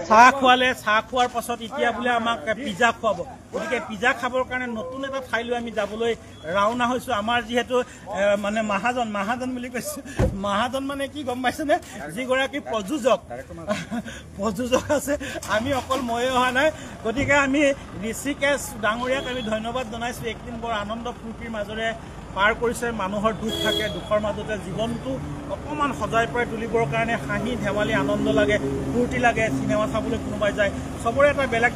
চাহ খোৱালে চাহ খোৱাৰ পাছত এতিয়া বোলে আমাক পিজ্জা খুৱাব গতিকে পিজ্জা খাবৰ কাৰণে নতুন এটা ঠাইলৈ আমি যাবলৈ ৰাওনা হৈছোঁ আমাৰ যিহেতু মানে মহাজন বুলি কৈছোঁ মহাজন মানে কি গম পাইছেনে যিগৰাকী প্ৰযোজক আছে আমি অকল ময়ে অহা নাই গতিকে আমি ঋষিকেশ ডাঙৰীয়াক আমি ধন্যবাদ জনাইছোঁ একদিন বৰ আনন্দ ফূৰ্তিৰ মাজেৰে পাৰ কৰিছে মানুহৰ দুখ থাকে দুখৰ মাজতে জীৱনটো অকণমান সজাই পৰাই তুলিবৰ কাৰণে হাঁহি ধেমালি আনন্দ লাগে ফূৰ্তি লাগে চিনেমা চাবলৈ কোনোবাই যায় চবৰে এটা বেলেগ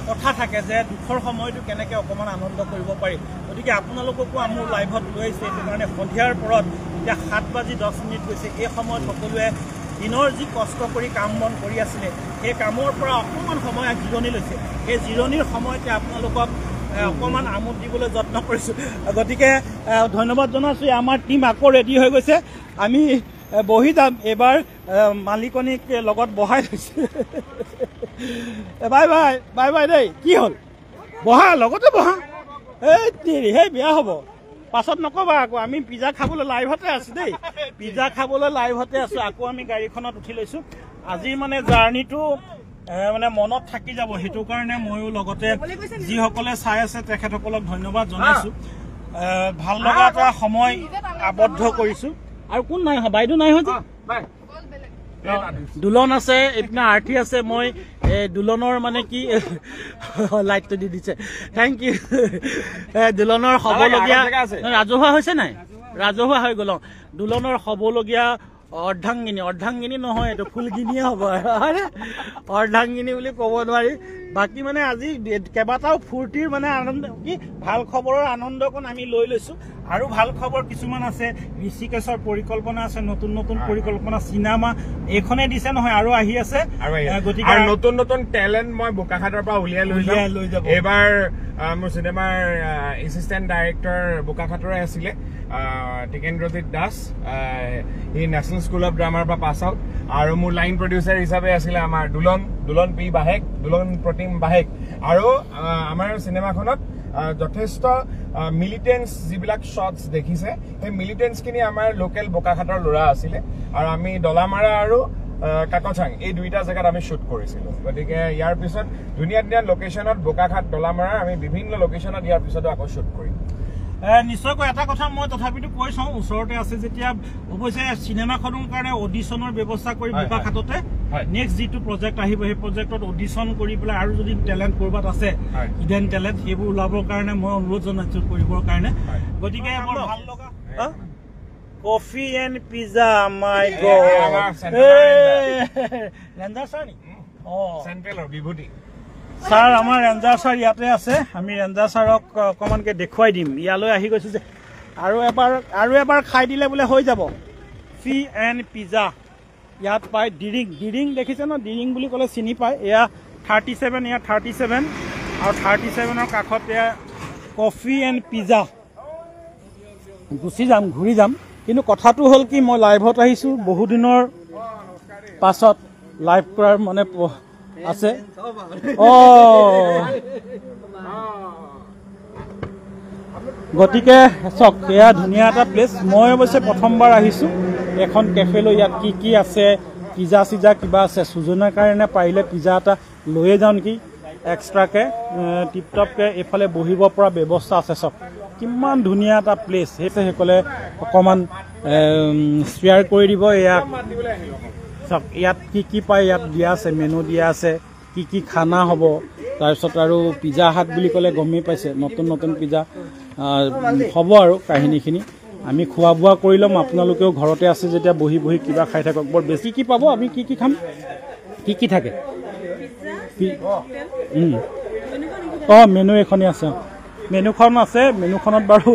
কথা থাকে যে দুখৰ সময়টো কেনেকৈ অকণমান আনন্দ কৰিব পাৰি গতিকে আপোনালোককো মোৰ লাইভত লৈ আহিছে সেইটো কাৰণে সন্ধিয়াৰ পৰত এতিয়া 7:10 গৈছে এই সময়ত সকলোৱে দিনৰ যি কষ্ট কৰি কাম বন কৰি আছিলে সেই কামৰ পৰা অকণমান সময় জিৰণি লৈছে সেই জিৰণিৰ সময়তে আপোনালোকক অকণমান আমোদ দিবলৈ যত্ন কৰিছোঁ গতিকে ধন্যবাদ জনাইছোঁ আমাৰ টীম আকৌ ৰেডি হৈ গৈছে আমি বহি যাম এইবাৰ মালিকনীক লগত বহাই থৈছোঁ বাই দেই কি হ'ল বহা লগতে বহা সেই বেয়া হ'ব পাছত নকবা আকৌ আমি পিজ্জা খাবলৈ লাইভতে আছোঁ দেই পিজ্জা খাবলৈ লাইভতে আছোঁ আকৌ আমি গাড়ীখনত উঠি লৈছোঁ আজিৰ মানে জাৰ্ণিটো মানে মনত থাকি যাব সেইটো কাৰণে ময়ো লগতে যিসকলে চাই আছে তেখেতসকলক ধন্যবাদ জনাইছোঁ ভাল লগা এটা সময় আবদ্ধ কৰিছোঁ আৰু কোন নাই বাইদেউ নাই হয় দুলন আছে এইপিনে আৰ্থি আছে মই দুলনৰ মানে কি লাইটটো দি দিছে থেংক ইউ দুলনৰ হ'বলগীয়া ৰাজহুৱা হৈছে নাই ৰাজহুৱা হৈ গ'ল দুলনৰ হ'বলগীয়া অৰ্ধাংগিনী নহয় এইটো ফুলগিনিয়ে হ'ব অৰ্ধাংগিনী বুলি ক'ব নোৱাৰি বাকী মানে আজি কেইবাটাও ফূৰ্তিৰ মানে আনন্দ কি ভাল খবৰৰ আনন্দকণ আমি লৈ লৈছোঁ আৰু ভাল খবৰ কিছুমান আছে ঋষিকেশৰ পৰিকল্পনা আছে নতুন পৰিকল্পনা চিনেমা এইখনে দিছে নহয় আৰু আহি আছে গতিকে নতুন টেলেণ্ট মই বোকাখাটৰ পৰা উলিয়াই লৈ যাব এইবাৰ মোৰ চিনেমাৰ এছিষ্টেণ্ট ডাইৰেক্টৰ বোকাখাটৰে আছিলে টিকেন্দ্ৰজিৎ দাস ই নেশ্যনেল স্কুল অফ ড্ৰামাৰ পৰা পাছ আউট আৰু মোৰ লাইন প্ৰডিউচাৰ হিচাপে আছিলে আমাৰ দুলন পি বাহেক দুলন প্ৰতিম বাহেক আৰু আমাৰ চিনেমাখনত যথেষ্ট মিলিটেন্স যিবিলাক শ্বটছ দেখিছে সেই মিলিটেন্সখিনি আমাৰ লোকেল বোকাখাটৰ ল'ৰা আছিলে আৰু আমি ডলামাৰা আৰু কাকচাং এই দুইটা জেগাত আমি শ্বুট কৰিছিলোঁ গতিকে ইয়াৰ পিছত ধুনীয়া লোকেশ্যনত বোকাখাট ডলামাৰাৰ আমি বিভিন্ন লোকেশ্যনত ইয়াৰ পিছতো আকৌ শ্বুট কৰিম নিশ্চয়কৈ এটা কথা মই তথাপিতো কৈ চাওঁ ওচৰতে আছে যেতিয়া অৱশ্যে চিনেমাখনৰ কাৰণে অডিশ্যনৰ ব্যৱস্থা কৰি বোকাখাটতে নেক্সট যিটো প্ৰজেক্ট আহিব সেই প্ৰজেক্টত অডিশ্যন কৰি পেলাই আৰু যদি টেলেণ্ট ক'ৰবাত আছে হিডেন টেলেণ্ট সেইবোৰ ওলাবৰ কাৰণে মই অনুৰোধ জনাইছোঁ কৰিবৰ কাৰণে গতিকে বৰ ভাল লগা coffee and pizza my god ranger sir নেকি চেণ্ট্ৰেলৰ বিভূতি ছাৰ আমাৰ ৰেঞ্জাৰ ছাৰ ইয়াতে আছে আমি ৰেঞ্জাৰ ছাৰক অকণমানকৈ দেখুৱাই দিম ইয়ালৈ আহি গৈছোঁ যে আৰু এবাৰ খাই দিলে বোলে হৈ যাব ফি এণ্ড পিজ্জা ইয়াত পায় ডিৰিং দেখিছে ন ডিৰিং বুলি ক'লে চিনি পায় এয়া 37 এয়া 37 আৰু 37ৰ কাষত এয়া কফি এণ্ড পিজ্জা গুচি যাম ঘূৰি যাম কিন্তু কথাটো হ'ল কি মই লাইভত আহিছোঁ বহুদিনৰ পাছত লাইভ কৰাৰ মানে আছে গতিকে চাওক এয়া ধুনীয়া এটা প্লেচ মই অৱশ্যে প্ৰথমবাৰ আহিছোঁ এখন কেফেলৈ ইয়াত কি আছে পিজ্জা চিজ্জা কিবা আছে সুজনৰ কাৰণে পাৰিলে পিজ্জা এটা লৈয়ে যাওঁ নেকি এক্সট্ৰাকৈ টিপটপকৈ এইফালে বহিব পৰা ব্যৱস্থা আছে চাওক কিমান ধুনীয়া এটা প্লেচ সেইসকলে অকণমান শ্বেয়াৰ কৰি দিব এয়া চাওক ইয়াত কি পায় ইয়াত দিয়া আছে মেনু দিয়া আছে কি খানা হ'ব তাৰপিছত আৰু পিজ্জা হাট বুলি ক'লে গমেই পাইছে নতুন পিজ্জা হ'ব আৰু কাহিনীখিনি আমি খোৱা বোৱা কৰি ল'ম আপোনালোকেও ঘৰতে আছে যেতিয়া বহি কিবা খাই থাকক বৰ বেছি কি পাব আমি কি খাম কি থাকে মেনু এখনেই আছে মেনুখন আছে মেনুখনত বাৰু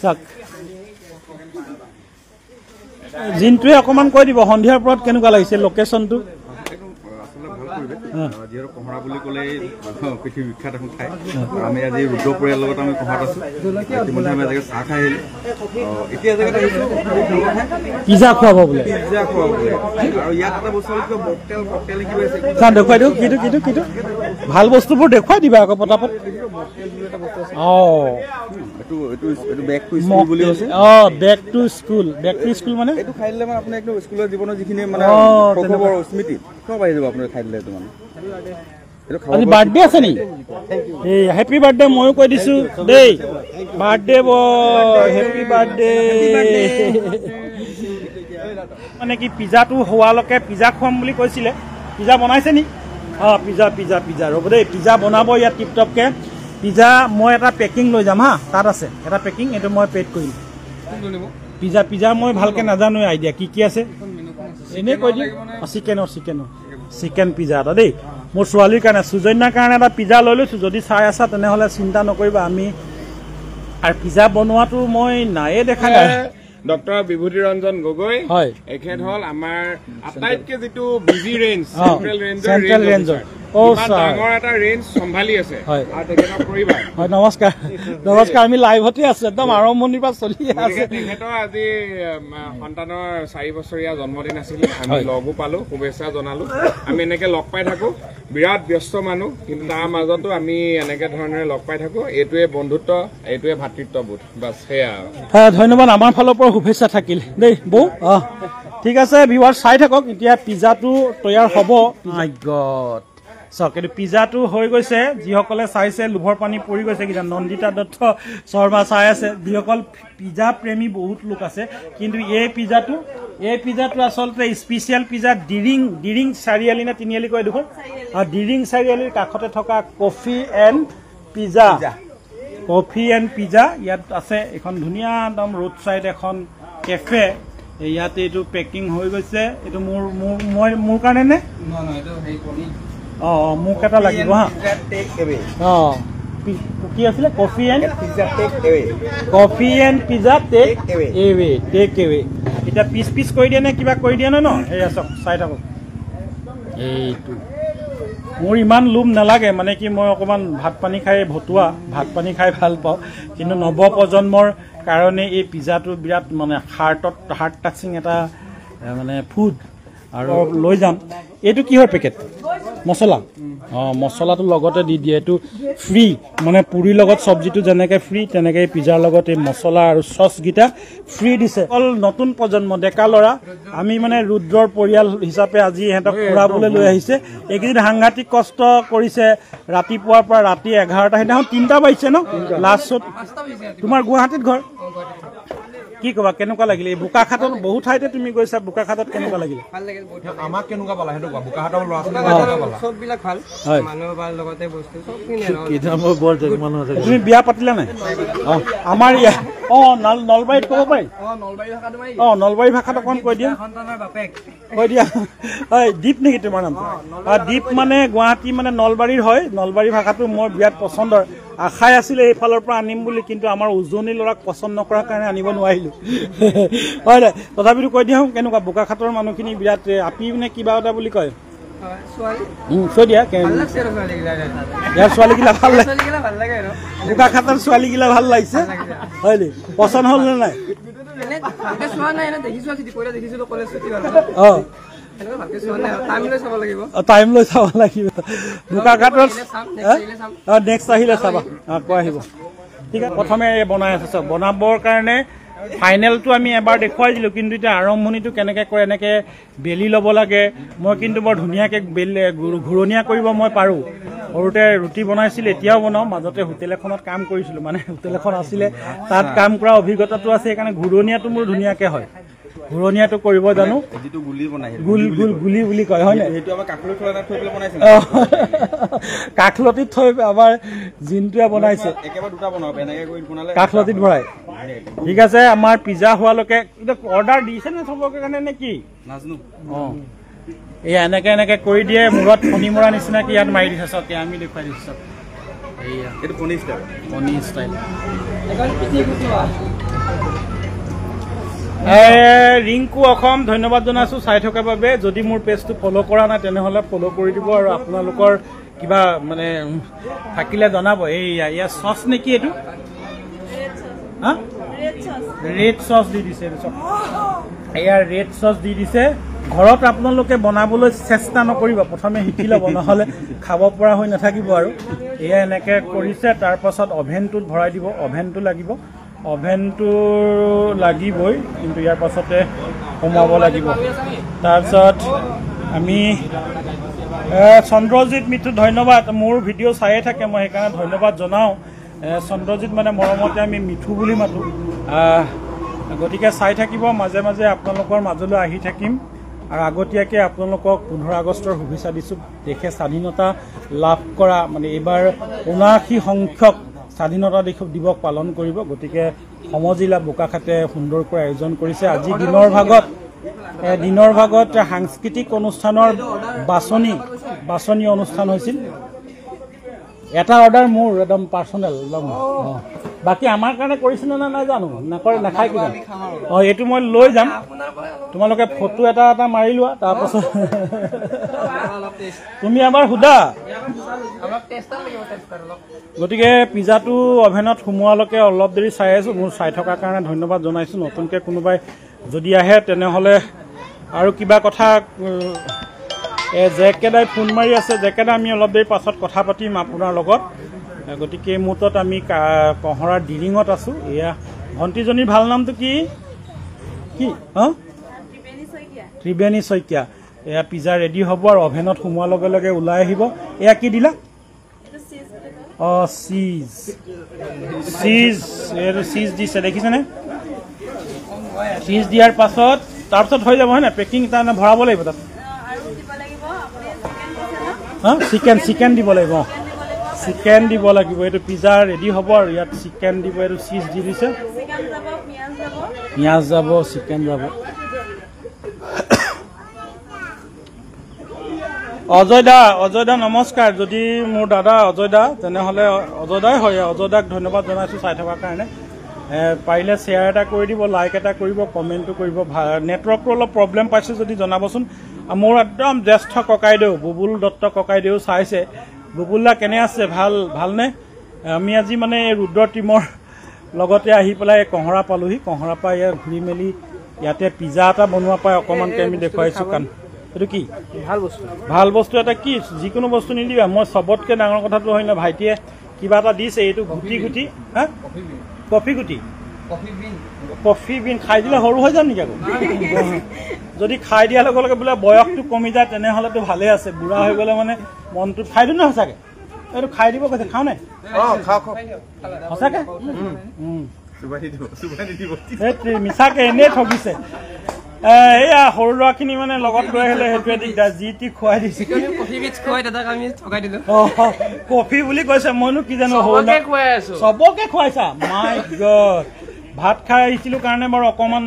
চাওক জিনটোৱে অকণমান কৈ দিব সন্ধিয়াৰ পৰত কেনেকুৱা লাগিছে লোকেশ্যনটো যিহেতু কহৰা বুলি ক'লে পৃথিৱী বিখ্যাত এখন ঠাই আমি আজি ৰুদ্ৰ পৰিয়ালৰ লগত আমি কহৰাত আছোঁ ইতিমধ্যে আমি এজেগাত চাহ খাই আহিলোঁ এতিয়া এজেগাত আহিছোঁ পিজ্জা খুৱাব বোলে আৰু ইয়াত এটা বস্তু হ'ল কিবা মকটেল কিবা আছে দেখুৱাই দিওঁ কিটো ভাল বস্তুবোৰ দেখুৱাই দিবা আকৌ পটাপট বেক টু স্কুল বুলি আছে বেক টু স্কুল মানে এইটো খাই দিলে মানে আপোনাৰ একদম স্কুলৰ জীৱনৰ যিখিনি মানে স্মৃতি চব আহি যাব আপোনাৰ খাই দিলে এইটো মানে আজি বাৰ্থডে আছে নি এই হেপী বাৰ্থডে ময়ো কৈ দিছো দেই বাৰ্থডে বয় হেপী বাৰ্থডে মানে কি পিজ্জাটো হোৱালৈকে পিজ্জা খুৱাম বুলি কৈছিলে পিজ্জা বনাইছে নি পিজ্জা ৰ'ব দেই পিজ্জা বনাব ইয়াত টিপটপকে পিজ্জা মই এটা পেকিং লৈ যাম হা তাত আছে এটা পেকিং এইটো মই পেড কৰিম পিজ্জা মই ভালকে নাজানো আইডিয়া কি আছে এনেই কৈ দিম চিকেন পিজ্জা এটা দেই মোৰ ছোৱালীৰ কাৰণে সুজন্যাৰ কাৰণে এটা পিজ্জা লৈ লৈছোঁ যদি চাই আছা তেনেহ'লে চিন্তা নকৰিবা আমি আৰু পিজ্জা বনোৱাটো মই নায়ে দেখা নাই ডক্টৰ বিভূতি ৰঞ্জন গগৈ হয় এখেত হ'ল আমাৰ আটাইতকৈ যিটো বিজি ৰেঞ্জ চেণ্ট্ৰেল ৰেঞ্জৰ ডাঙৰ এটা ৰেঞ্জ চম্ভালি আছে আৰু তেখেতৰ পৰিবাৰ হয় নমস্কাৰ আমি লাইভতে আছো একদম আৰম্ভণিৰ পৰা চলি আছে তেখেতৰ আজি সন্তানৰ 4 বছৰীয়া জন্মদিন আছিলে আমি লগো পালো শুভেচ্ছা জনালো আমি এনেকে লগ পাই থাকো বিৰাট ব্যস্ত মানুহ কিন্তু তাৰ মাজতো আমি এনেকে ধৰণেৰে লগ পাই থাকো এইটোৱে বন্ধুত্ব এইটোৱে ভাতৃত্ববোধ বাছ সেয়া ধন্যবাদ আমাৰ ফালৰ পৰা শুভেচ্ছা থাকিল দেই বৌ ঠিক আছে ভিউৱাৰ চাই থাকক এতিয়া পিজ্জাটো তৈয়াৰ হ'ব মাই গড চাওক এইটো পিজ্জাটো হৈ গৈছে যিসকলে চাইছে লোভৰ পানী পৰি গৈছে কিনা নন্দিতা দত্ত শৰ্মা চাই আছে যিসকল পিজ্জা প্ৰেমী বহুত লোক আছে কিন্তু এই পিজ্জাটো আচলতে স্পেচিয়েল পিজ্জা ডিৰিং চাৰিআলি নে তিনিআলি কয় দেখোন ডিৰিং চাৰিআলিৰ কাষতে থকা কফি এণ্ড পিজ্জা ইয়াত আছে এখন ধুনীয়া একদম ৰোড চাইড এখন কেফে ইয়াতে এইটো পেকিং হৈ গৈছে এইটো মোৰ কাৰণে নে মোক এটা লাগিব হা কি আছিলে coffee and pizza take away এতিয়া পিচ কৰি দিয়ে নে কিবা কৰি দিয়ে ন সেয়া চাওক চাই থাকক এইটো মোৰ ইমান লোভ নালাগে মানে কি মই অকণমান ভাত পানী খাই ভাল পাওঁ কিন্তু নৱপ্ৰজন্মৰ কাৰণে এই পিজ্জাটো বিৰাট মানে হাৰ্ট টাচিং এটা মানে ফুড আৰু লৈ যাম এইটো কিহৰ পেকেট মছলা মছলাটো লগতে দি দিয়ে এইটো ফ্ৰী মানে পুৰিৰ লগত চব্জিটো যেনেকৈ ফ্ৰী তেনেকৈ পিজ্জাৰ লগত এই মছলা আৰু চচকেইটা ফ্ৰী দিছে অকল নতুন প্ৰজন্ম ডেকা ল'ৰা আমি মানে ৰুদ্ৰৰ পৰিয়াল হিচাপে আজি ইহঁতক ফুৰাবলৈ লৈ আহিছে এইকেইদিন সাংঘাতিক কষ্ট কৰিছে ৰাতিপুৱাৰ পৰা ৰাতি 11টা সেইদিনাখন 3টা বাজিছে ন লাষ্টত তোমাৰ গুৱাহাটীত ঘৰ কি কবা কেনেকুৱা লাগিলে এই বোকাখাটত বহু ঠাইতে তুমি গৈছা বোকাখাটত কেনেকুৱা লাগিলে আমাক কেনেকুৱা পালা সেইটো কোৱা বোকাখাটৰ ল'ৰা চববিলাক ভাল মানুহ ভাল লগতে বস্তু তুমি বিয়া পাতিলা নাই আমাৰ ইয়াত নলবাৰীত ক'ব পাৰি নলবাৰী ভাষাত অকণ কৈ দিয়া দীপ নেকি তোমাৰ নাম দীপ মানে গুৱাহাটী মানে নলবাৰীৰ হয় নলবাৰী ভাষাটো মোৰ বিৰাট পচন্দৰ আশাই আছিলে এইফালৰ পৰা আনিম বুলি কিন্তু আমাৰ উজনি ল'ৰাক পচন্দ নকৰাৰ কাৰণে আনিব নোৱাৰিলো হয় দে তথাপিতো কৈ দিয়া কেনেকুৱা বোকাখাটৰ মানুহখিনি বিৰাট আপি নে কিবা এটা বুলি কয় কৈ দিয়া ইয়াৰ ছোৱালীগিলা ভাল লাগে বোকাখাটৰ ছোৱালীগিলা ভাল লাগিছে হয় দে পচন্দ হ'ল নে নাই টাইম লৈ চাব লাগিব বোকাখাটত নেক্সট আহিলে চাবা আকৌ আহিব ঠিক আছে প্ৰথমে বনাই আছে চব বনাবৰ কাৰণে ফাইনেলটো আমি এবাৰ দেখুৱাই দিলোঁ কিন্তু এতিয়া আৰম্ভণিটো কেনেকৈ কৰে এনেকৈ বেলি ল'ব লাগে মই কিন্তু বৰ ধুনীয়াকৈ ঘূৰণীয়া কৰিব মই পাৰোঁ সৰুতে ৰুটি বনাইছিলোঁ এতিয়াও বনাওঁ মাজতে হোটেল এখনত কাম কৰিছিলোঁ মানে হোটেল এখন আছিলে তাত কাম কৰা অভিজ্ঞতাটো আছে সেইকাৰণে ঘূৰণীয়াটো মোৰ ধুনীয়াকৈ হয় ঘূৰণীয়াটো কৰিব জানো গুলি বুলি কয় হয় কাঠলতিত থৈ আমাৰ জিনটোৱে বনাইছে কাঠলতিত ভৰাই ঠিক আছে আমাৰ পিজ্জা হোৱালৈকে অৰ্ডাৰ দিছে নে চবকে কাৰণে নে কি এয়া এনেকে কৰি দিয়ে মূৰত ফণি মৰা নিচিনাকে ইয়াত মাৰি দিছে চব আমি দেখুৱাই দিছো চব এইটো কণী ষ্টাইল ৰিংকু অসম ধন্যবাদ জনাইছোঁ চাই থকাৰ বাবে। যদি মোৰ পেজটো ফ'ল' কৰা নাই তেনেহ'লে ফ'ল' কৰি দিব আৰু আপোনালোকৰ কিবা মানে থাকিলে জনাব। ইয়াৰ চচ নেকি এইটো? হা ৰেড চচ দি দিছে। এয়া ৰেড চচ দি দিছে। ঘৰত আপোনালোকে বনাবলৈ চেষ্টা নকৰিব, প্ৰথমে শিকি ল'ব, নহ'লে খাব পৰা হৈ নাথাকিব আৰু। এয়া এনেকৈ কৰিছে। তাৰপাছত অভেনটোত ভৰাই দিব। অভেনটো লাগিব, অভেনটো লাগিবই, কিন্তু ইয়াৰ পাছতে সোমাব লাগিব। তাৰপিছত আমি চন্দ্ৰজিৎ মিঠু ধন্যবাদ। মোৰ ভিডিঅ' চায়ে থাকে, মই সেইকাৰণে ধন্যবাদ জনাওঁ। চন্দ্ৰজিৎ মানে মৰমতে আমি মিঠু বুলি মাতোঁ। গতিকে চাই থাকিব, মাজে মাজে আপোনালোকৰ মাজলৈ আহি থাকিম। আৰু আগতীয়াকৈ আপোনালোকক 15 আগষ্টৰ শুভেচ্ছা দিছোঁ। দেশে স্বাধীনতা লাভ কৰা মানে এইবাৰ ৭৯ সংখ্যক স্বাধীনতা দিৱস পালন কৰিব। গতিকে সমজিলা বোকাখাতে সুন্দৰকৈ আয়োজন কৰিছে। আজি দিনৰ ভাগত সাংস্কৃতিক অনুষ্ঠানৰ বাছনি অনুষ্ঠান হৈছিল। এটা অৰ্ডাৰ মোৰ একদম পাৰ্চনেল, একদম। বাকী আমাৰ কাৰণে কৰিছিলে নে নাই জানো, নকৰে নাখায় কিবা। এইটো মই লৈ যাম, তোমালোকে ফটো এটা মাৰি লোৱা। তাৰপাছত তুমি এবাৰ সোধা। গতিকে পিজ্জাটো অভেনত সোমোৱালৈকে অলপ দেৰি চাই আছোঁ। মোৰ চাই থকাৰ কাৰণে ধন্যবাদ জনাইছোঁ। নতুনকৈ কোনোবাই যদি আহে তেনেহ'লে আৰু কিবা কথা জেকেদাই ফোন মাৰি আছে। জেকেদা আমি অলপ দেৰি পাছত কথা পাতিম আপোনাৰ লগত। গতিকে এই মুহূৰ্তত আমি কহৰাৰ ডিৰিঙত আছোঁ। এয়া ভণ্টিজনীৰ ভাল নামটো কি? ত্ৰিবেণী শইকীয়া। এয়া পিজ্জা ৰেডি হ'ব আৰু অভেনত সোমোৱাৰ লগে লগে ওলাই আহিব। এয়া কি দিলা? চিজ এইটো চিজ দিছে, দেখিছেনে? চিজ দিয়াৰ পাছত তাৰপিছত হৈ যাব হয় নাই? পেকিং তাৰমানে ভৰাব লাগিব তাত। চিকেন দিব লাগিব। চিকেন দিব লাগিব। এইটো পিজ্জা ৰেডি হ'ব আৰু ইয়াত চিকেন দিব। এইটো চিজ দি দিছে, পিঁয়াজ যাব, চিকেন যাব। অজয় দা নমস্কাৰ। যদি মোৰ দাদা অজয় দা তেনেহ'লে অজয় দাই হয়। অজয় দাক ধন্যবাদ জনাইছোঁ চাই থকাৰ কাৰণে। পাৰিলে শ্বেয়াৰ এটা কৰি দিব, লাইক এটা কৰিব, কমেণ্টটো কৰিব। নেটৱৰ্কটো অলপ প্ৰব্লেম পাইছোঁ যদি জনাবচোন। মোৰ একদম জ্যেষ্ঠ ককাইদেউ বুবুল দত্ত ককাইদেউ চাইছে। বুবুল দা কেনে আছে? ভালনে? আমি আজি মানে ৰুদ্ৰ টীমৰ লগতে আহি পেলাই কহৰা পালোহি। কহৰাৰ পৰা ইয়াত ঘূৰি মেলি ইয়াতে পিজ্জা এটা বনোৱা পাই অকণমানকৈ আমি দেখুৱাইছোঁ। কাৰণ এইটো কি ভাল বস্তু এটা, কি যিকোনো বস্তু নিদিবা। মই চবতকৈ ডাঙৰ কথাটো হয় ন, ভাইটিয়ে কিবা এটা দিছে। এইটো গুটি হা কফি বিন খাই দিলে সৰু হৈ যাম নেকি আকৌ? যদি খাই দিয়াৰ লগে লগে বোলে বয়সটো কমি যায় তেনেহ'লেতো ভালে আছে। বুঢ়া হৈ গ'লে মানে মনটো খাই দিওঁ ন সঁচাকৈ। এইটো খাই দিব কৈছে, খাওঁ নাই? সঁচাকৈ মিছাকৈ এনেই ঠগিছে। এয়া সৰু ল'ৰাখিনি মানে লগত লৈ আহিলে সেইটোৱে দিগদাৰ। যি টি খুৱাই দিছে। কফি বুলি কৈছে, মইনো কি জানো। চবকে খুৱাইছা? মাই গড। ভাত খাই আহিছিলোঁ কাৰণে বাৰু অকণমান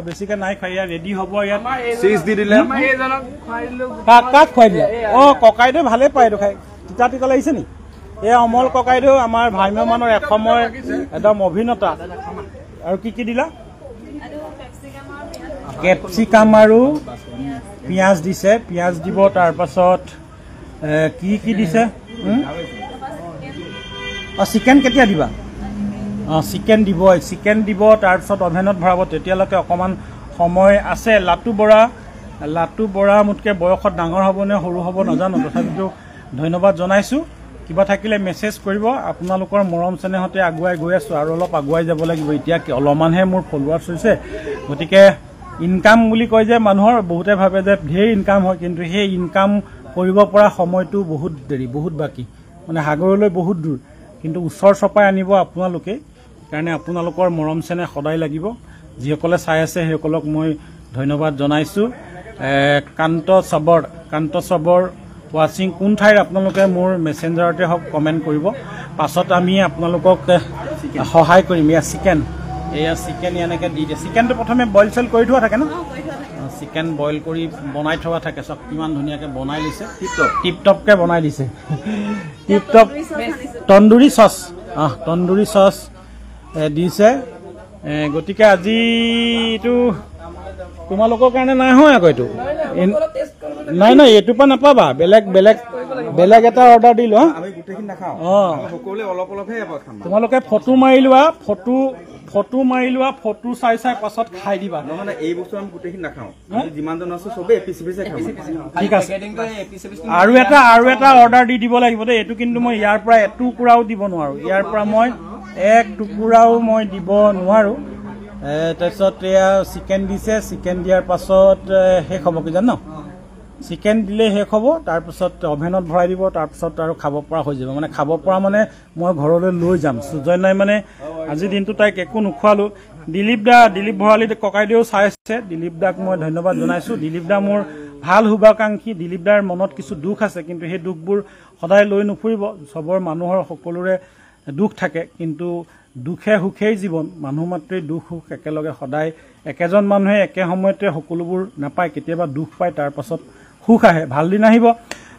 বেছিকৈ নাই খোৱা। ইয়াত ৰেডি হ'ব। ইয়াত চিজ দি দিলে। কাক খুৱাই দিলে? ককাইদেউ ভালেই পায় এইটো খাই। তিতা লাগিছে নি? এয়া অমল ককাইদেউ আমাৰ ভ্ৰাম্যমানৰ এসময়ৰ একদম অভিনেতা। আৰু কি দিলা? কেপচিকাম আৰু পিঁয়াজ দিছে। পিঁয়াজ দিব। তাৰপাছত কি দিছে? চিকেন কেতিয়া দিবা? চিকেন দিব। তাৰপিছত অভেনত ভৰাব। তেতিয়ালৈকে অকণমান সময় আছে। লাটু বৰা মোতকৈ বয়সত ডাঙৰ হ'ব নে সৰু হ'ব নাজানো, তথাপিতো ধন্যবাদ জনাইছোঁ। কিবা থাকিলে মেছেজ কৰিব। আপোনালোকৰ মৰম চেনেহতে আগুৱাই গৈ আছোঁ আৰু অলপ আগুৱাই যাব লাগিব। এতিয়া অলপমানহে মোৰ ফলোৱাৰ্ছ হৈছে। গতিকে ইনকাম বুলি কয় যে মানুহৰ, বহুতে ভাবে যে ঢেৰ ইনকাম হয়, কিন্তু সেই ইনকাম কৰিব পৰা সময়টো বহুত দেৰি, বহুত বাকী, মানে সাগৰলৈ বহুত দূৰ। কিন্তু ওচৰ চপাই আনিব আপোনালোকে। সেইকাৰণে আপোনালোকৰ মৰম চেনেহ সদায় লাগিব। যিসকলে চাই আছে সেইসকলক মই ধন্যবাদ জনাইছোঁ। কান্ত চবৰ ৱাচিং কোন ঠাইৰ আপোনালোকে মোৰ মেছেঞ্জাৰতে হওক কমেণ্ট কৰিব। পাছত আমি আপোনালোকক সহায় কৰিম। এয়া চিকেন এনেকৈ দি দিয়ে। চিকেনটো প্ৰথমে বইল চইল কৰি থোৱা থাকে ন? চিকেন বইল কৰি বনাই থোৱা থাকে। চব কিমান ধুনীয়াকৈ বনাই দিছে, টিপটপকৈ বনাই দিছে। টিপটপ তন্দুৰী চচ দিছে। গতিকে আজি এইটো তোমালোকৰ কাৰণে নাই হয় আকৌ এইটো নাই নাই এইটোৰ পৰা নাপাবা বেলেগ এটা অৰ্ডাৰ দি লোৱা তোমালোকে ফটো মাৰি লোৱা ফটো চাই পাছত খাই দিবা এই বস্তু আমি গোটেইখিনি নাখাওঁ যিমানজন আছো চবেই এপিচ এপিচে খাওঁ ঠিক আছে আৰু এটা অৰ্ডাৰ দি দিব লাগিব দেই এইটো কিন্তু মই ইয়াৰ পৰা এটুকুৰাও দিব নোৱাৰো ইয়াৰ পৰা মই এক টুকুৰাও মই দিব নোৱাৰো তাৰপিছত এয়া চিকেন দিছে চিকেন দিয়াৰ পাছত শেষ হ'ব কি জানো চিকেন দিলে শেষ হ'ব তাৰপিছত অভেনত ভৰাই দিব তাৰপিছত আৰু খাব পৰা হৈ যাব মানে খাব পৰা মানে মই ঘৰলৈ লৈ যাম সুজয় নাই মানে আজি দিনটো তাইক একো নোখোৱালো দিলীপ ভৰালী ককাইদেউ চাই আছে দিলীপ দাক মই ধন্যবাদ জনাইছোঁ দিলীপ দা মোৰ ভাল শুভাকাংক্ষী দিলীপ দাৰ মনত কিছু দুখ আছে কিন্তু সেই দুখবোৰ সদায় লৈ নুফুৰিব চবৰ মানুহৰ সকলোৰে দুখ থাকে কিন্তু দুখে সুখেই জীৱন মানুহ মাত্ৰেই দুখ সুখ একেলগে সদায় একেজন মানুহে একে সময়তে সকলোবোৰ নাপায় কেতিয়াবা দুখ পায় তাৰ পাছত সুখ আহে ভাল দিন আহিব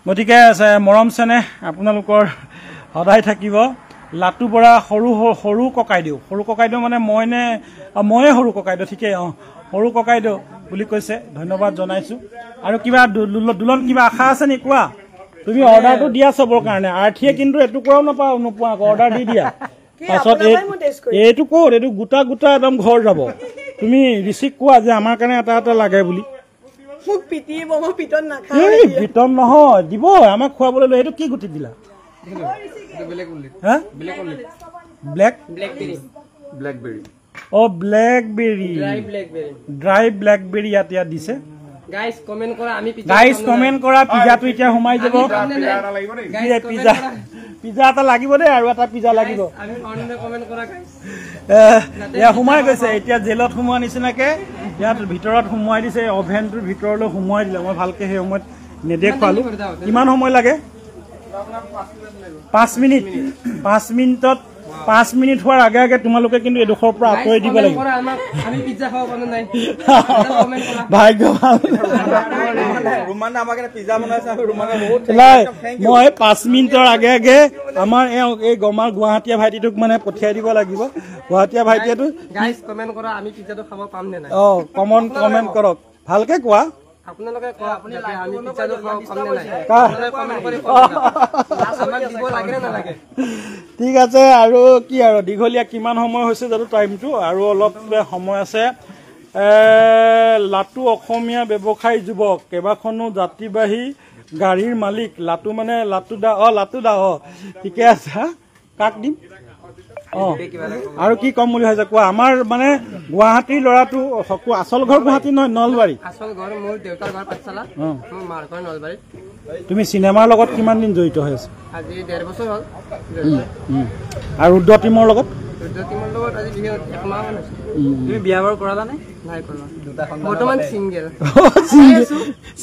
গতিকে মৰম চেনেহ আপোনালোকৰ সদায় থাকিব লাটু বৰা সৰু ককাইদেউ মানে ময়ে সৰু ককাইদেউ ঠিকেই সৰু ককাইদেউ বুলি কৈছে ধন্যবাদ জনাইছোঁ আৰু কিবা দুলন কিবা আশা আছে নি কোৱা তুমি অৰ্ডাৰটো দিয়া চবৰ কাৰণে আৰ্থিয়ে কিন্তু এটুকুৰাও নোপোৱা অৰ্ডাৰ দি দিয়া পাছত এইটো ক'ত এইটো গোটা একদম ঘৰ যাব তুমি ঋষিক কোৱা যে আমাৰ কাৰণে এটা লাগে বুলি পিটন নহয় দিব আমাক খুৱাবলৈ লৈ এইটো কি গুটি দিলা ব্লেকবেৰী ড্ৰাই ব্লেকবেৰী ইয়াত দিছে গাইজ কমেন্ট কৰা পিজ্জাটো এতিয়া সোমাই যাব পিজ্জা এটা লাগিব দেই আৰু এটা পিজ্জা লাগিব সোমাই গৈছে এতিয়া জেলত সোমোৱা নিচিনাকে ইয়াত ভিতৰত সোমোৱাই দিছে অভেনটোৰ ভিতৰলৈ সোমোৱাই দিলে মই ভালকে সেই সময়ত নেদেখুৱালো কিমান সময় লাগে 5 মিনিটত 5 মিনিট হোৱাৰ আগে তোমালোকে কিন্তু এডোখৰ পৰা আঁতৰাই দিব লাগিব মই 5 মিনিটৰ আগে আমাৰ এই গমাৰ গুৱাহাটীয়া ভাইটিটোক মানে পঠিয়াই দিব লাগিব গুৱাহাটীয়া ভাইটিয়াটো কমেন্ট কৰক ভালকে কোৱা ঠিক আছে আৰু কি আৰু দীঘলীয়া কিমান সময় হৈছে জানো টাইমটো আৰু অলপ সময় আছে লাটু অসমীয়া ব্যৱসায়ী যুৱক কেইবাখনো যাত্ৰীবাহী গাড়ীৰ মালিক লাটু মানে লাটু দা ঠিকে আছে কাক দিম আৰু কি কম বুলি ভাবিছা কোৱা আমাৰ মানে গুৱাহাটীৰ ল'ৰাটো আচল ঘৰ গুৱাহাটী নহয় নলবাৰী তুমি চিনেমাৰ লগত কিমান দিন জড়িত হৈ আছা আৰু ৰুদ্ৰ টিমৰ লগত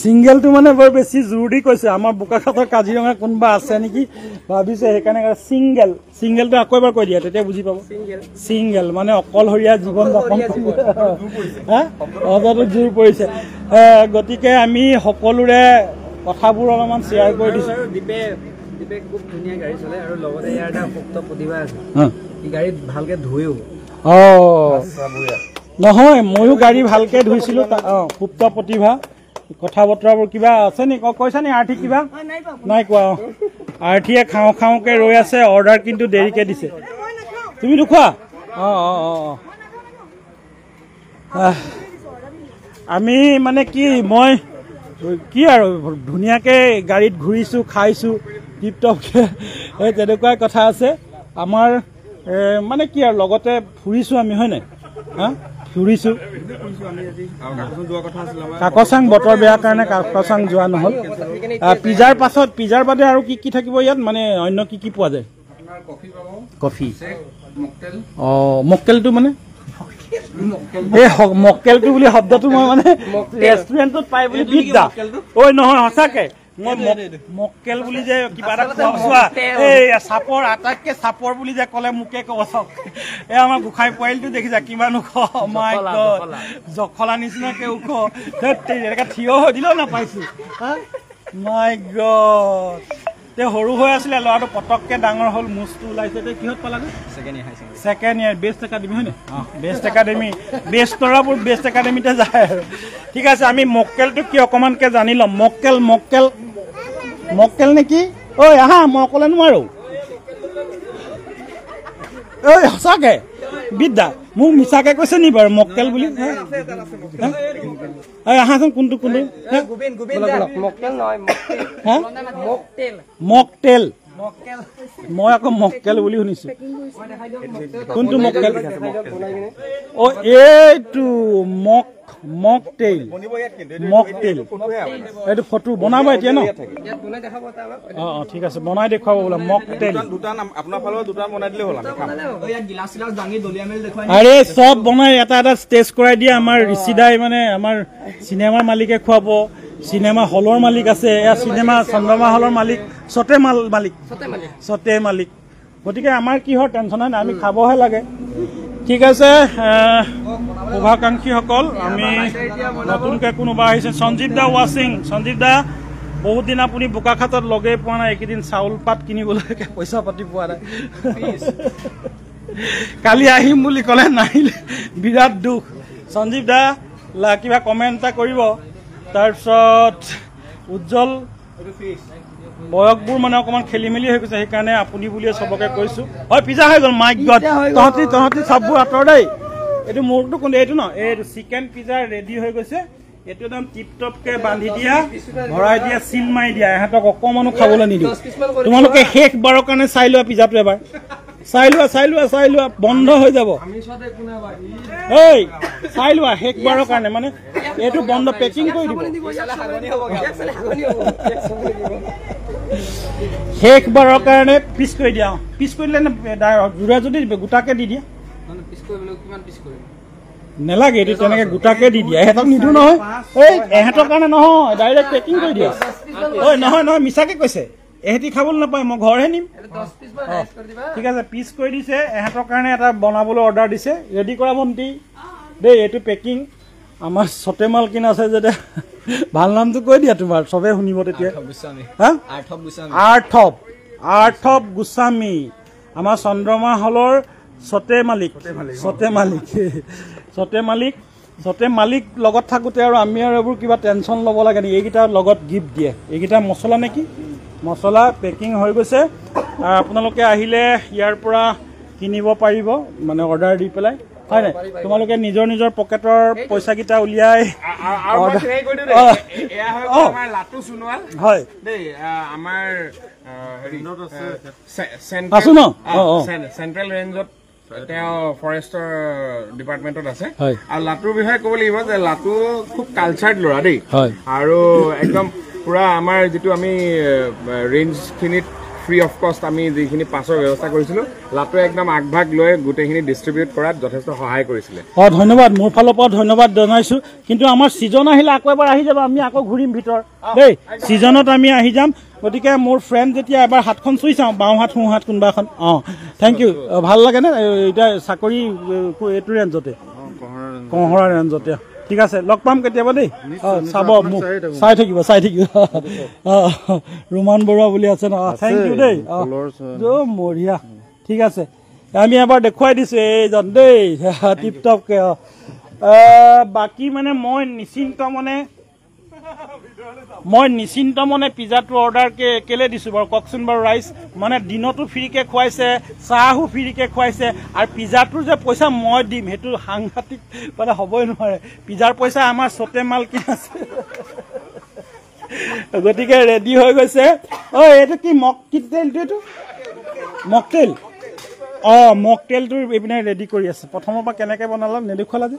চিংগেলটো মানে বৰ বেছি জোৰ দি কৈছে আমাৰ বোকাখাটৰ কাজিৰঙা কোনোবা আছে নেকি ভাবিছে সেইকাৰণে চিংগেলটো আকৌ এবাৰ কৈ দিয়া তেতিয়া বুজি পাব চিংগেল মানে অকলশৰীয়া জীৱন যাপন অজাটো জোৰ পৰিছে গতিকে আমি সকলোৰে কথাবোৰ অলপমান শ্বেয়াৰ কৰি দিছো দীপে খুব ধুনীয়া গাড়ী চলে আৰু লগতে ইয়াৰ এটা সুপ্ত প্ৰতিভা আছে গাড়ীত ভালকে ধুৱেও নহয় ময়ো গাড়ী ভালকে ধুইছিলো সুপ্ত প্ৰতিভা কথা বতৰাবোৰ কিবা আছে নি কৈছা নি আৰ্থি কিবা নাই কোৱা আৰ্থিয়ে খাওঁকে ৰৈ আছে অৰ্ডাৰ কিন্তু দেৰিকে দিছে তুমি নোখোৱা আমি মানে মই আৰু ধুনীয়াকে গাড়ীত ঘূৰিছো খাইছো টিপটপকে তেনেকুৱাই কথা আছে আমাৰ মানে কি আৰু লগতে ফুৰিছো আমি হয় নাই ফুৰিছো কাকচাং বতৰ বেয়া কাৰণে কাকচাং যোৱা নহল পিজাৰ বাদে আৰু কি থাকিব ইয়াত মানে অন্য কি পোৱা যায় কফি মক্কেলটো মানে এই মক্কেলটো বুলি শব্দটো মই মানে ৰেষ্টুৰেণ্টত পাই বুলি বিদ্যা ঐ নহয় সঁচাকে মই মক্কেল বুলি যে কিবা এটা খোৱা এই চাপৰ আটাইতকে চাপৰ বুলি যে ক'লে মোকে ক'ব চাওক এই আমাৰ গোসাঁই পোৱালিটো দেখিছা কিমান ওখ মাই গড জখলা নিচিনাকে ওখ এনেকে থিয় হৈ দিলেও নাপাইছো মাই গড তে সৰু হৈ আছিলে ল'ৰাটো পটককৈ ডাঙৰ হ'ল মুজটো ওলাইছে তে কিহত পালাগৈ ছেকেণ্ড ইয়াৰ বেষ্ট একাডেমি হয়নে বেষ্ট একাডেমি বেষ্ট ল'ৰাবোৰ বেষ্ট একাডেমিতে যায় আৰু ঠিক আছে আমি মক্কেলটো কি অকণমানকৈ জানি ল'ম মক্কেল নে কি ঐ আহা মই অকলে নোৱাৰোঁ ঐ সঁচাকৈ বিদ্যা মোক মিছাকৈ কৈছে নি বাৰু মক্কেল বুলি আহাচোন কোনটো মকটেল মই আকৌ মক্কেল বুলি শুনিছো কোনটো মক্কেল অ এইটো মকটেল এইটো ফটো বনাব এতিয়া ন অ ঠিক আছে বনাই দেখুৱাব বোলে মকটেল আৰে চব বনাই এটা এটা ষ্টেজ কৰাই দিয়ে আমাৰ ঋষিদাই মানে আমাৰ চিনেমাৰ মালিকে খুৱাব চিনেমা হলৰ মালিক আছে এয়া চিনেমা চন্দ্ৰমা হলৰ মালিক সতে মালিক গতিকে আমাৰ কিহৰ টেনশ্যন নাই আমি খাবহে লাগে ঠিক আছে শুভাকাংক্ষীসকল আমি নতুনকৈ কোনোবা আহিছে সঞ্জীৱ দা ৱাচিং সঞ্জীৱ দা বহুত দিন আপুনি বোকাখাটত লগেই পোৱা নাই এইকেইদিন চাউল পাত কিনিবলৈ পইচা পাতি পোৱা নাই কালি আহিম বুলি ক'লে নাহিলে বিৰাট দুখ সঞ্জীৱ দা কিবা কমেণ্ট এটা কৰিব তাৰপিছত উজ্জ্বল বয়সবোৰ মানে অকণমান খেলি মেলি হৈ গৈছে সেইকাৰণে আপুনি বুলিয়ে চবকে কৈছোঁ হয় পিজ্জা হৈ গ'ল মাই গড তহঁতি চববোৰ আঁতৰ দেই এইটো মোৰটো কোন এইটো ন এইটো চিকেন পিজ্জা ৰেডি হৈ গৈছে এইটো একদম টিপ টপকৈ বান্ধি দিয়া ভৰাই দিয়া চিল মাৰি দিয়া ইহঁতক অকণমানো খাবলৈ নিদিওঁ তোমালোকে শেষ বাৰৰ কাৰণে চাই লোৱা পিজ্জাটো এবাৰ চাই লোৱা বন্ধ হৈ যাব এই চাই লোৱা শেষ বাৰৰ কাৰণে মানে এইটো বন্ধ পেকিং কৰি দিব শেষ বাৰৰ কাৰণে পিচ কৰি দিয়া পিচ কৰি দিলে জোৰা যদি গোটাকে দি দিয়া নেলাগে এইটো তেনেকে গোটাকে দি দিয়া এহেঁতক নিদিওঁ নহয় এই এহেঁতৰ কাৰণে নহয় ডাইৰেক্ট পেকিং কৰি দিয়া ঐ নহয় মিছাকে কৈছে এহেঁতি খাবলৈ নাপায় মই ঘৰহে নিম ঠিক আছে পিচ কৰি দিছে এহেঁতৰ কাৰণে এটা বনাবলৈ অৰ্ডাৰ দিছে ৰেডি কৰা ভণ্টি দেই এইটো পেকিং আমাৰ সতেমাল কিন আছে যেতিয়া ভাল নামটো কৈ দিয়া তোমাৰ চবে শুনিব তেতিয়া আৰ্থৱ গোস্বামী আমাৰ চন্দ্ৰমা হলৰ সতে মালিক লগত থাকোঁতে আৰু আমি আৰু এইবোৰ কিবা টেনশ্যন ল'ব লাগে নেকি এইকেইটাৰ লগত গিফ্ট দিয়ে এইকেইটা মছলা নেকি মছলা পেকিং হৈ গৈছে আপোনালোকে আহিলে ইয়াৰ পৰা কিনিব পাৰিব মানে অৰ্ডাৰ দি পেলাই হয় নাই তোমালোকে নিজৰ পকেটৰ পইচাকেইটা উলিয়াই হয় আছো ন চেণ্ট্ৰেল ৰেঞ্জত তেওঁ ফৰেষ্টৰ ডিপাৰ্টমেণ্টত আছে আৰু লাটুৰ বিষয়ে ক'ব লাগিব যে লাটু খুব কালচাৰ্ড ল'ৰা দেই আৰু একদম পুৰা আমাৰ যিটো আমি ৰেঞ্জখিনিত ফ্ৰী অফ কষ্ট আমি যিখিনি পাছৰ ব্যৱস্থা কৰিছিলোঁ লাটুৱে একদম আগভাগ লৈ গোটেইখিনি ডিষ্ট্ৰিবিউট কৰাত যথেষ্ট সহায় কৰিছিলে ধন্যবাদ মোৰ ফালৰ পৰা ধন্যবাদ জনাইছোঁ কিন্তু আমাৰ ছিজন আহিলে আকৌ এবাৰ আহি যাব আমি আকৌ ঘূৰিম ভিতৰ দেই ছিজনত আমি আহি যাম গতিকে মোৰ ফ্ৰেণ্ড যেতিয়া এবাৰ হাতখন চুই চাওঁ বাওঁ হাত সোঁ হাত কোনোবা এখন থেংক ইউ ভাল লাগেনে এতিয়া চাকৰি এইটো ৰেঞ্জতে কঁহৰা ৰেঞ্জতে ঠিক আছে লগ পাম কেতিয়াবা দেই চাব মোক চাই থাকিব ৰোমান বৰুৱা বুলি আছে ন থেংক ইউ দেই বঢ়িয়া ঠিক আছে আমি এবাৰ দেখুৱাই দিছোঁ এইজন দেই টিপ টপকৈ বাকী মানে মই নিশ্চিন্ত মনে পিজ্জাটো অৰ্ডাৰ কেলে দিছোঁ বাৰু কওকচোন বাৰু ৰাইজ মানে দিনতো ফ্ৰীকৈ খুৱাইছে চাহো ফ্ৰীকৈ খুৱাইছে আৰু পিজ্জাটোৰ যে পইচা মই দিম সেইটো সাংঘাতিক মানে হ'বই নোৱাৰে পিজ্জাৰ পইচা আমাৰ সতে মাল কি আছে গতিকে ৰেডি হৈ গৈছে এইটো কি মকটেলটো এইটো মকটেল মকটেলটো এইপিনে ৰেডি কৰি আছে প্ৰথমৰ পৰা কেনেকৈ বনালা নেদেখুৱালা যে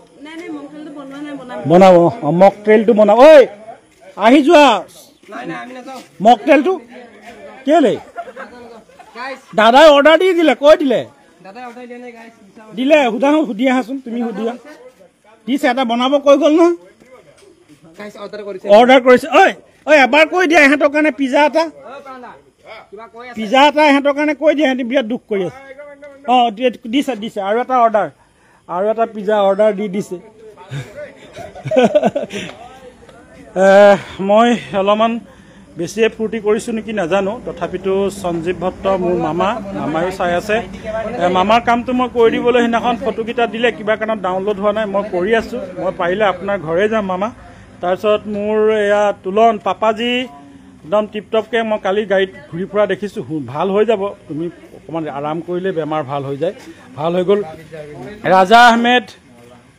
বনাব মকটেলটো বনাব আহি যোৱা মকটেলটো কেলে দাদাই অৰ্ডাৰ দি দিলে কৈ দিলে সুধি আহাচোন তুমি সুধিয়া দিছে এটা বনাব কৈ গ'ল নহয় অৰ্ডাৰ কৰিছে এবাৰ কৈ দিয়া ইহঁতৰ কাৰণে পিজ্জা এটা ইহঁতৰ কাৰণে কৈ দিয়া সিহঁতি বিৰাট দুখ কৰি আছে দিছে আৰু এটা পিজ্জা অৰ্ডাৰ দি দিছে মই অলপমান বেছিয়ে ফূৰ্তি কৰিছোঁ নেকি নাজানো, তথাপিতো সঞ্জীৱ ভট্ট মোৰ মামায়ো চাই আছে। মামাৰ কামটো মই কৰি দিবলৈ সেইদিনাখন ফটোকেইটা দিলে, কিবা কাৰণত ডাউনলোড হোৱা নাই, মই কৰি আছোঁ। মই পাৰিলে আপোনাৰ ঘৰে যাম মামা। তাৰপিছত মোৰ এয়া তোলন পাপাজী একদম টিপটপকৈ মই কালি গাড়ীত ঘূৰি ফুৰা দেখিছোঁ, ভাল হৈ যাব, তুমি অকণমান আৰাম কৰিলে বেমাৰ ভাল হৈ যায়, ভাল হৈ গ'ল। ৰাজা আহমেদ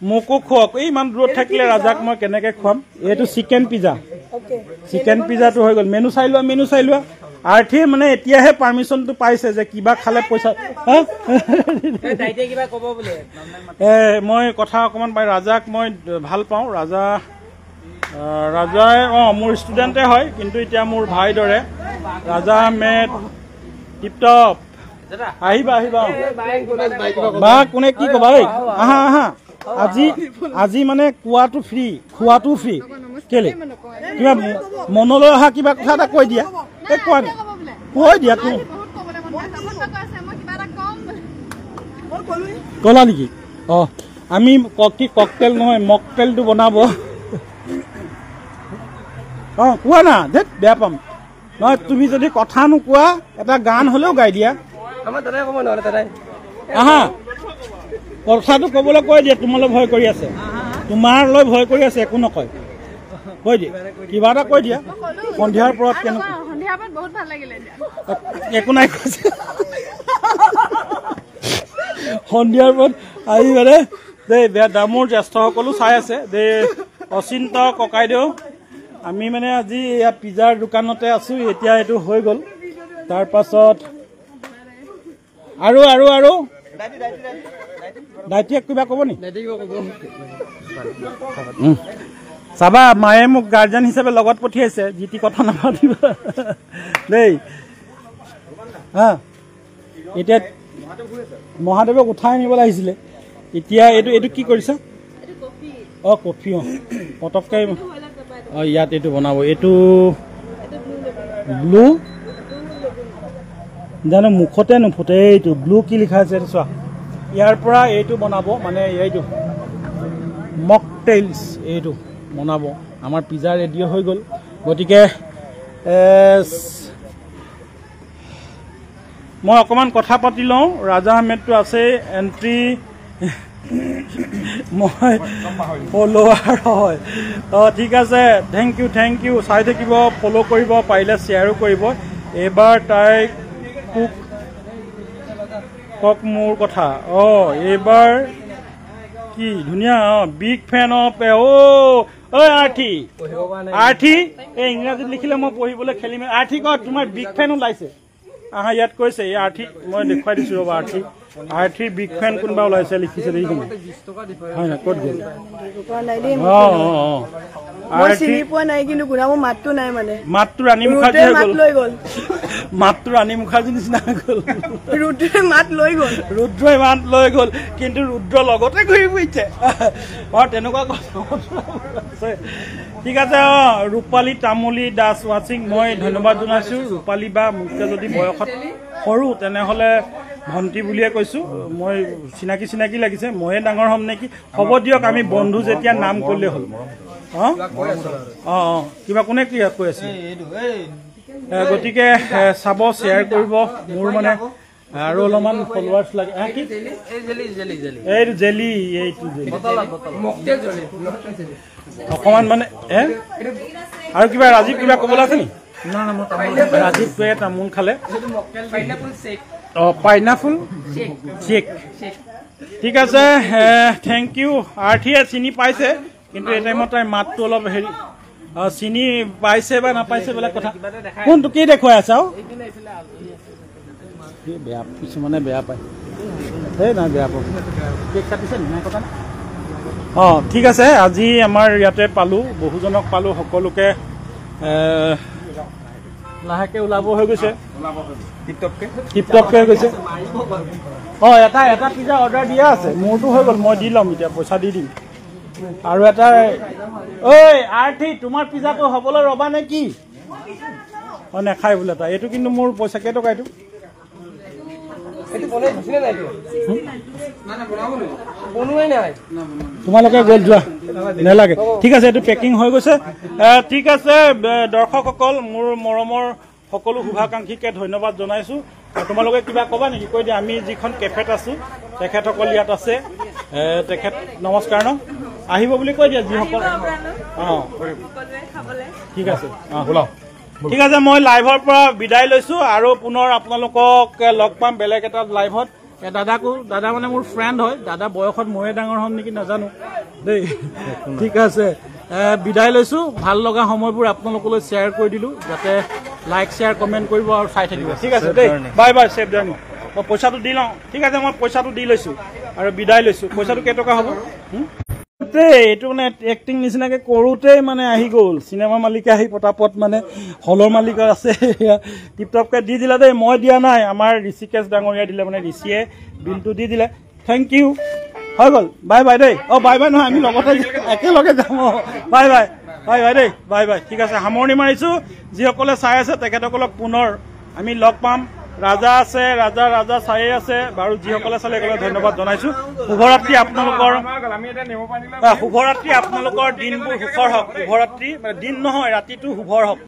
মোকো খুৱাওক, এই ইমান দূৰত থাকিলে ৰাজাক মই কেনেকৈ খুৱাম। এইটো চিকেন পিজ্জা, চিকেন পিজ্জাটো হৈ গ'ল। মেনু চাই লোৱা। আৰ্থিয়ে মানে এতিয়াহে পাৰ্মিশ্যনটো পাইছে যে কিবা খালে পইচা, মই কথা অকণমান পাই। ৰাজাক মই ভাল পাওঁ, ৰাজাই মোৰ ষ্টুডেণ্টে হয়, কিন্তু এতিয়া মোৰ ভাই দৰে। ৰাজা আহমেদ টিপটপ, আহিবা বা কোনে কি ক'বা, এই আহা। আজি মানে খোৱাটো ফ্ৰী কেলে কিবা মনলৈ অহা কিবা কথা এটা কৈ দিয়া, এই কৈ দিয়া তুমি ক'লা নেকি? আমি ককটেল নহয় মকটেলটো বনাব। কোৱা না, ধেত বেয়া পাম নহয়। তুমি যদি কথা নোকোৱা এটা গান হ'লেও গাই দিয়া। আহা কথাটো ক'বলৈ কৈ দিয়া, তোমালৈ ভয় কৰি আছে, তোমালৈ ভয় কৰি আছে, একো নকয়, কৈ দিয়া কিবা এটা কৈ দিয়া। সন্ধিয়াৰ পৰত কেনেকুৱা, একো নাই কৈছে। সন্ধিয়াৰ পৰত আহি মানে দেই মোৰ জ্যেষ্ঠসকলো চাই আছে দেই, অচিন্ত ককাইদেউ। আমি মানে আজি ইয়াত পিজ্জাৰ দোকানতে আছোঁ, এতিয়া এইটো হৈ গ'ল। তাৰপাছত আৰু দায়িত্বক কিবা ক'ব নি? চাবা, মায়ে মোক গাৰ্জেন হিচাপে লগত পঠিয়াইছে, যি টি কথা নাপাতিবা দেই। এতিয়া মহাদেৱক উঠাই আনিব লাগিছিলে। এতিয়া এইটো কি কৰিছা? কফি। পটককৈ ইয়াত এইটো বনাব। এইটো ব্লু জানো, মুখতে নুফুটে। এইটো ব্লু কি লিখা আছে এইটো চোৱা। ইয়াৰ পৰা এইটো বনাব, মানে এইটো মকটেইলছ এইটো বনাব। আমাৰ পিজ্জা ৰেডি হৈ গ'ল। গতিকে মই অকণমান কথা পাতি লওঁ। ৰাজা আহমেদটো আছেই, এণ্ট্ৰি মই ফলোৱাৰ হয়। ঠিক আছে, থেংক ইউ। চাই থাকিব, ফ'ল' কৰিব, পাৰিলে শ্বেয়াৰো কৰিব। এইবাৰ তাইক কওক মোৰ কথা। এইবাৰ কি ধুনীয়া, বিগ ফেন অফ আৰ্থি। এই ইংৰাজীত লিখিলে মই পঢ়িবলৈ খেলি মেলি। আৰ্থি কয় তোমাৰ বিগ ফেন ওলাইছে। ইয়াত কৈছে এই আৰ্থি, মই দেখুৱাই দিছোঁ ৰ'বা। আৰ্থিৰ বিগ ফেন কোনোবা ওলাইছে লিখিছে দেখিছে হয় না? ক'ত গ'ল? মাতটো ৰাণী মুখাৰ্জীৰ নিচিনা হৈ গ'ল। ৰুদ্ৰই মাত লৈ গ'ল, কিন্তু ৰুদ্ৰ লগতে ঘূৰি ফুৰিছে। তেনেকুৱা কথা। ঠিক আছে। ৰূপালী তামুলী দাস ৱাচিং, মই ধন্যবাদ জনাইছোঁ। ৰূপালী বা মোতকৈ যদি বয়সত সৰু তেনেহ'লে ভণ্টি বুলিয়ে কৈছোঁ। মই চিনাকি লাগিছে, ময়ে ডাঙৰ হ'ম নেকি? হ'ব দিয়ক, আমি বন্ধু যেতিয়া নাম কৰিলে হ'ল। কিবা কোনে কি কৈ আছে? গতিকে চাব, শ্বেয়াৰ কৰিব। মোৰ মানে আৰু অলপমান ফলোৱাৰ্ছ লাগে। এইটো জেলি, অকণমান মানে আৰু কিবা ৰাজীৱ কিবা ক'বলৈ আছে নি? ৰাজীৱটোৱে তামোল খালে। Pineapple check. ঠিক আছে, থেংক ইউ। আৰ্থিয়ে চিনি পাইছে, কিন্তু এই টাইমত তাইৰ মাতটো অলপ হেৰি, চিনি পাইছে বা নাপাইছে বেলেগ কথা। কোনটো কি দেখুৱাই আছে? কিছুমানে বেয়া পায়, নাই বেয়া পাব। কেক কাটিছে নাই কথা? ঠিক আছে। আজি আমাৰ ইয়াতে পালোঁ, বহুজনক পালোঁ, সকলোকে লাহেকৈ ওলাব হৈ গৈছে, টিপটপকৈ হৈ গৈছে। এটা পিজ্জা অৰ্ডাৰ দিয়া আছে, মোৰতো হৈ গ'ল, মই দি ল'ম এতিয়া, পইচা দি দিম। আৰু এটা, ঐ আৰ্থি তোমাৰ পিজ্জাটো হ'বলৈ ৰ'বা নে কি? নেখায় বোলে তাই। এইটো কিন্তু মোৰ পইচা কেইটকা? এইটো তোমালোকে গ'ল যোৱা। নেলাগে ঠিক আছে এইটো পেকিং হৈ গৈছে ঠিক আছে দৰ্শকসকল মোৰ মৰমৰ সকলো শুভাকাংক্ষীকে ধন্যবাদ জনাইছো তোমালোকে কিবা ক'বা নেকি কৈ দিয়া আমি যিখন কেফেত আছো তেখেতসকল ইয়াত আছে তেখেত নমস্কাৰ ন আহিব বুলি কৈ দিয়া যিসকল ঠিক আছে ঠিক আছে মই লাইভৰ পৰা বিদায় লৈছো আৰু পুনৰ আপোনালোকক লগ পাম বেলেগ এটা লাইভত দাদা মানে মোৰ ফ্ৰেণ্ড হয় দাদা বয়সত ময়ে ডাঙৰ হম নেকি নাজানো দেই ঠিক আছে বিদায় লৈছো ভাল লগা সময়বোৰ আপোনালোকলৈ শ্বেয়াৰ কৰি দিলো যাতে লাইক শ্বেয়াৰ কমেণ্ট কৰিব আৰু চাই থাকিব ঠিক আছে দেই বাই বাই ছেভ জাৰ্নি মই পইচাটো দি লওঁ ঠিক আছে মই পইচাটো দি লৈছো আৰু বিদায় লৈছো পইচাটো কেইটকা হ'ব এইটো মানে এক্টিং নিচিনাকে কৰোঁতেই মানে আহি গ'ল চিনেমা মালিকে আহি পটাপট মানে হলৰ মালিকৰ আছে টিপটপকে দি দিলে দেই মই দিয়া নাই আমাৰ ঋষিকেশ ডাঙৰীয়া দিলে মানে ঋষিয়ে বিলটো দি দিলে থেংক ইউ হৈ গ'ল বাই বাই দেই বাই বাই নহয় আমি লগতে একেলগে যাম বাই বাই বাই বাই দেই বাই বাই ঠিক আছে সামৰণি মাৰিছো যিসকলে চাই আছে তেখেতসকলক পুনৰ আমি লগ পাম ৰাজা আছে ৰাজা চাই আছে বাৰু যিসকলে চালে একেলগে ধন্যবাদ জনাইছো শুভৰাত্ৰি আপোনালোকৰ দিনবোৰ সুখৰ হওক শুভৰাত্ৰি মানে দিন নহয় ৰাতিটো শুভৰ হওক